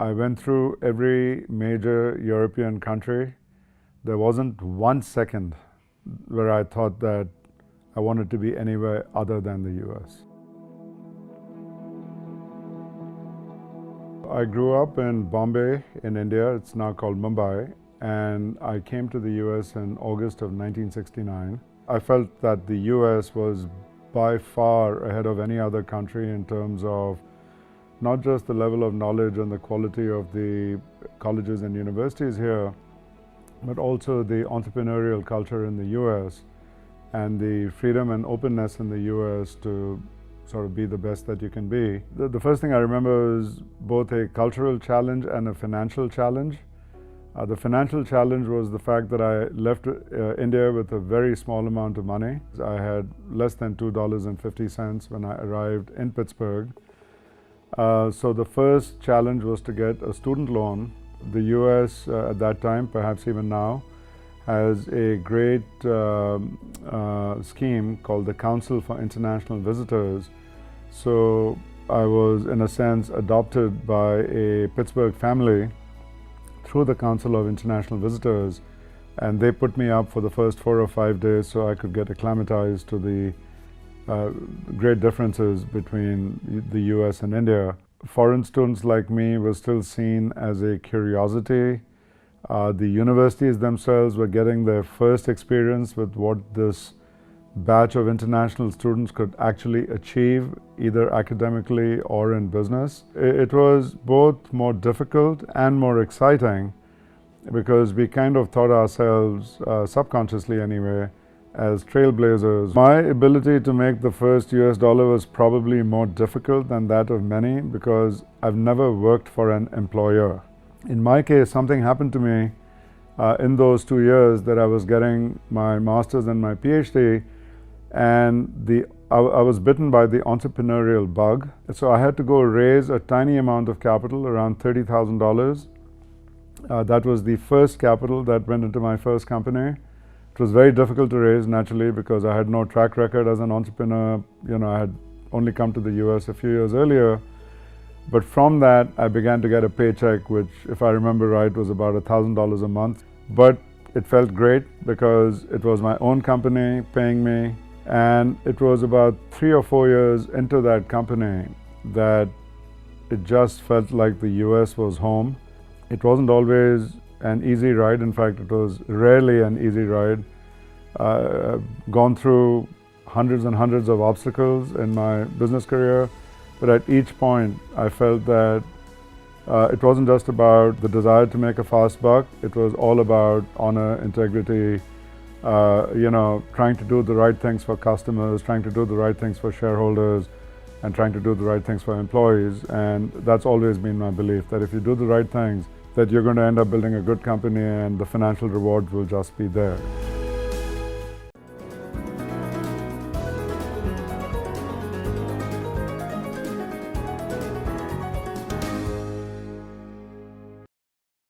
I went through every major European country. There wasn't 1 second where I thought that I wanted to be anywhere other than the US. I grew up in Bombay in India. It's now called Mumbai. And I came to the US in August of 1969. I felt that the US was by far ahead of any other country in terms of not just the level of knowledge and the quality of the colleges and universities here, but also the entrepreneurial culture in the US and the freedom and openness in the US to sort of be the best that you can be. The first thing I remember is both a cultural challenge and a financial challenge. The financial challenge was the fact that I left India with a very small amount of money. I had less than $2.50 when I arrived in Pittsburgh. So the first challenge was to get a student loan. The US at that time, perhaps even now, has a great scheme called the Council for International Visitors. So I was, in a sense, adopted by a Pittsburgh family through the Council of International Visitors, and they put me up for the first 4 or 5 days so I could get acclimatized to the great differences between the US and India. Foreign students like me were still seen as a curiosity. The universities themselves were getting their first experience with what this batch of international students could actually achieve, either academically or in business. It was both more difficult and more exciting because we kind of thought ourselves, subconsciously anyway, as trailblazers. My ability to make the first US dollar was probably more difficult than that of many because I've never worked for an employer. In my case, something happened to me in those 2 years that I was getting my master's and my PhD, and I was bitten by the entrepreneurial bug. So I had to go raise a tiny amount of capital, around $30,000. That was the first capital that went into my first company. It was very difficult to raise, naturally, because I had no track record as an entrepreneur. You know, I had only come to the US a few years earlier. But from that, I began to get a paycheck, which, if I remember right, was about $1,000 a month. But it felt great because it was my own company paying me. And it was about 3 or 4 years into that company that it just felt like the US was home. It wasn't always an easy ride. In fact, it was rarely an easy ride. I've gone through hundreds and hundreds of obstacles in my business career, but at each point I felt that it wasn't just about the desire to make a fast buck. It was all about honor, integrity, trying to do the right things for customers, trying to do the right things for shareholders, and trying to do the right things for employees. And that's always been my belief, that if you do the right things, that you're going to end up building a good company and the financial rewards will just be there.